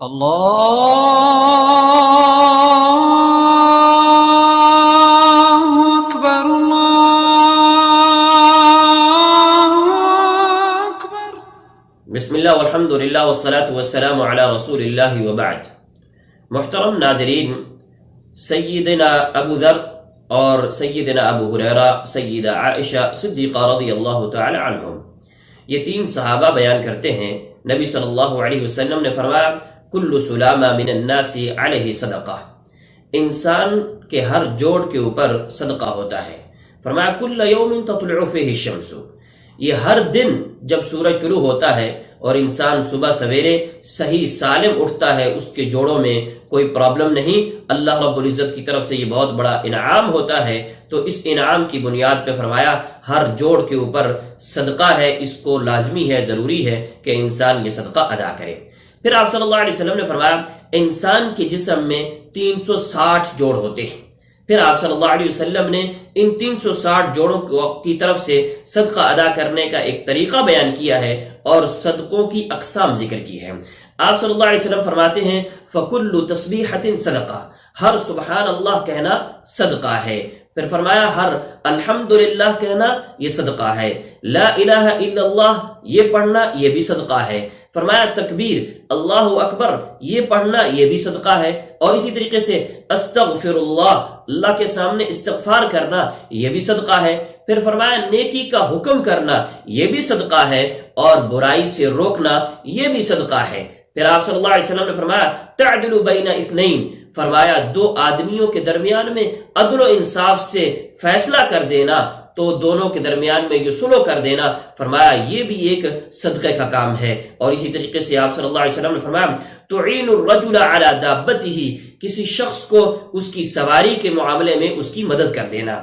اللہ اکبر اللہ اکبر۔ بسم اللہ والحمد للہ والصلاة والسلام علی رسول اللہ وبعد۔ محترم ناظرین، سیدنا ابو ذر اور سیدنا ابو ہریرہ، سیدہ عائشہ صدقہ رضی اللہ تعالی عنہم، یہ تین صحابہ بیان کرتے ہیں نبی صلی اللہ علیہ وسلم نے فرمایا کل سلامہ من الناس علیہ صدقہ، انسان کے ہر جوڑ کے اوپر صدقہ ہوتا ہے۔ فرمایا کل یوم تطلع فیہ الشمس، یہ ہر دن جب سورج طلوع ہوتا ہے اور انسان صبح سویرے صحیح سالم اٹھتا ہے، اس کے جوڑوں میں کوئی پرابلم نہیں، اللہ رب العزت کی طرف سے یہ بہت بڑا انعام ہوتا ہے، تو اس انعام کی بنیاد پہ فرمایا ہر جوڑ کے اوپر صدقہ ہے، اس کو لازمی ہے، ضروری ہے کہ انسان یہ صدقہ ادا کرے۔ پھر آپ صلی اللہ علیہ وسلم نے فرمایا انسان کے جسم میں 360 جوڑ ہوتے ہیں۔ پھر آپ صلی اللہ علیہ وسلم نے ان 360 جوڑوں کی طرف سے صدقہ ادا کرنے کا ایک طریقہ بیان کیا ہے اور صدقوں کی اقسام ذکر کی ہے۔ آپ صلی اللہ علیہ وسلم فرماتے ہیں فَكُلُّ تَسْبِيحَةٍ صدقہ، ہر سبحان اللہ کہنا صدقہ ہے۔ پھر فرمایا ہر الحمدللہ کہنا یہ صدقہ ہے، لا الہ الا اللہ یہ پڑھنا یہ بھی صدقہ ہے۔ فرمایا تکبیر اللہ اکبر یہ پڑھنا یہ بھی صدقہ ہے، اور اسی طریقے سے استغفر اللہ کے سامنے استغفار کرنا یہ بھی صدقہ ہے۔ پھر فرمایا نیکی کا حکم کرنا یہ بھی صدقہ ہے، اور برائی سے روکنا یہ بھی صدقہ ہے۔ پھر آپ صلی اللہ علیہ وسلم نے فرمایا تعدل بین اثنین، فرمایا دو آدمیوں کے درمیان میں عدل و انصاف سے فیصلہ کر دینا، تو دونوں کے درمیان میں یہ سلو کر دینا، فرمایا یہ بھی ایک صدقے کا کام ہے۔ اور اسی طریقے سے آپ صلی اللہ علیہ وسلم نے فرمایا تعین الرجل علی دابتہ، کسی شخص کو اس کی سواری کے معاملے میں اس کی مدد کر دینا۔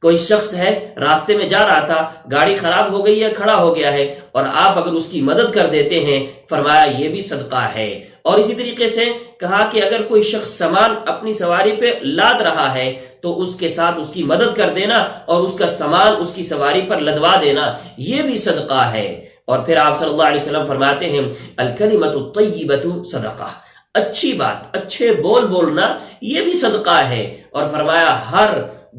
کوئی شخص ہے راستے میں جا رہا تھا، گاڑی خراب ہو گئی ہے، کھڑا ہو گیا ہے، اور آپ اگر اس کی مدد کر دیتے ہیں، فرمایا یہ بھی صدقہ ہے۔ اور اسی طریقے سے کہا کہ اگر کوئی شخص سامان اپنی سواری پہ لاد رہا ہے تو اس کے ساتھ اس کی مدد کر دینا اور اس کا سامان اس کی سواری پر لدوا دینا یہ بھی صدقہ ہے۔ اور پھر آپ صلی اللہ علیہ وسلم فرماتے ہیں الکلمۃ الطیبۃ صدقہ، اچھی بات، اچھے بول بولنا یہ بھی صدقہ ہے۔ اور فرمایا ہر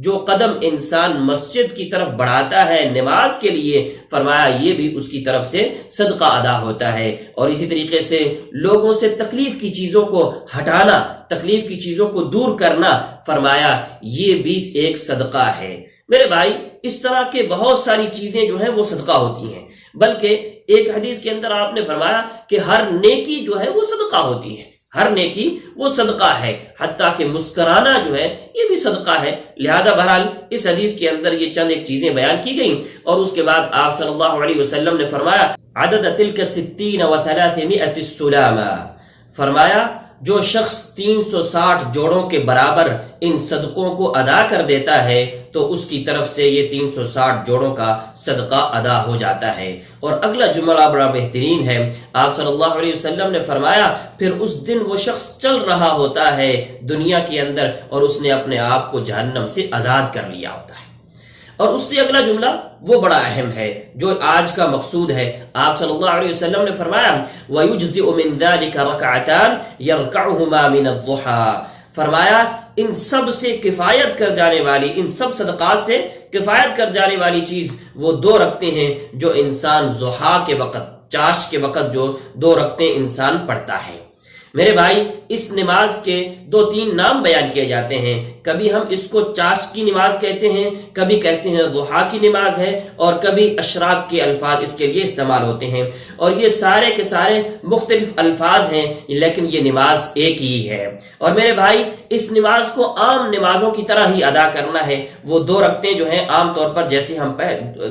جو قدم انسان مسجد کی طرف بڑھاتا ہے نماز کے لیے، فرمایا یہ بھی اس کی طرف سے صدقہ ادا ہوتا ہے۔ اور اسی طریقے سے لوگوں سے تکلیف کی چیزوں کو ہٹانا، تکلیف کی چیزوں کو دور کرنا، فرمایا یہ بھی ایک صدقہ ہے۔ میرے بھائی، اس طرح کے بہت ساری چیزیں جو ہیں وہ صدقہ ہوتی ہیں، بلکہ ایک حدیث کے اندر آپ نے فرمایا کہ ہر نیکی جو ہے وہ صدقہ ہوتی ہے، ہر نیکی وہ صدقہ ہے، حتیٰ کہ مسکرانا جو ہے یہ بھی صدقہ ہے۔ لہذا بہرحال اس حدیث کے اندر یہ چند ایک چیزیں بیان کی گئیں، اور اس کے بعد آپ صلی اللہ علیہ وسلم نے فرمایا عدد تلک 60 و 300 السلامہ، فرمایا جو شخص 360 جوڑوں کے برابر ان صدقوں کو ادا کر دیتا ہے تو اس کی طرف سے یہ 360 جوڑوں کا صدقہ ادا ہو جاتا ہے۔ اور اگلا جملہ بڑا بہترین ہے، آپ صلی اللہ علیہ وسلم نے فرمایا پھر اس دن وہ شخص چل رہا ہوتا ہے دنیا کے اندر اور اس نے اپنے آپ کو جہنم سے آزاد کر لیا ہوتا ہے۔ اور اس سے اگلا جملہ وہ بڑا اہم ہے جو آج کا مقصود ہے، آپ صلی اللہ علیہ وسلم نے فرمایا وَيُجْزِئُ مِنْ ذَلِكَ رَكْعَتَانِ يَرْكَعُهُمَا مِنَ الضُّحَى، فرمایا ان سب سے کفایت کر جانے والی، ان سب صدقات سے کفایت کر جانے والی چیز وہ 2 رکعتیں ہیں جو انسان ضحیٰ کے وقت، چاش کے وقت جو 2 رکعتیں انسان پڑھتا ہے۔ میرے بھائی، اس نماز کے 2-3 نام بیان کیے جاتے ہیں، کبھی ہم اس کو چاش کی نماز کہتے ہیں، کبھی کہتے ہیں ضحیٰ کی نماز ہے، اور کبھی اشراق کے الفاظ اس کے لیے استعمال ہوتے ہیں، اور یہ سارے کے سارے مختلف الفاظ ہیں لیکن یہ نماز ایک ہی ہے۔ اور میرے بھائی، اس نماز کو عام نمازوں کی طرح ہی ادا کرنا ہے۔ وہ 2 رکعتیں جو ہیں عام طور پر جیسے ہم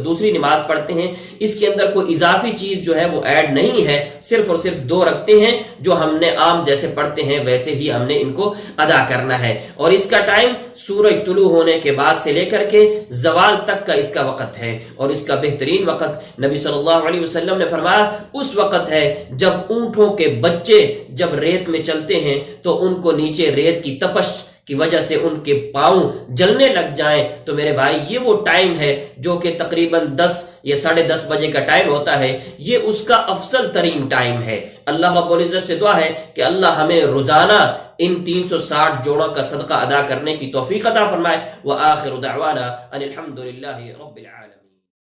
دوسری نماز پڑھتے ہیں، اس کے اندر کوئی اضافی چیز جو ہے وہ ایڈ نہیں ہے، صرف اور صرف 2 رکعتیں ہیں جو ہم نے عام جیسے پڑھتے ہیں ویسے ہی ہم نے ان کو ادا کرنا ہے۔ اور اس کا ٹائم سورج طلوع ہونے کے بعد سے لے کر کے زوال تک کا اس کا وقت ہے، اور اس کا بہترین وقت نبی صلی اللہ علیہ وسلم نے فرمایا اس وقت ہے جب اونٹوں کے بچے جب ریت میں چلتے ہیں تو ان کو نیچے ریت کی تپش کی وجہ سے ان کے پاؤں جلنے لگ جائیں، تو میرے بھائی یہ وہ ٹائم ہے جو کہ تقریباً 10 یا 10:30 بجے کا ٹائم ہوتا ہے، یہ اس کا افضل ترین ٹائم ہے۔ اللہ رب العزت سے دعا ہے کہ اللہ ہمیں روزانہ ان 360 جوڑوں کا صدقہ ادا کرنے کی توفیق عطا فرمائے۔ وآخر دعوانا ان الحمد للہ رب العالمین۔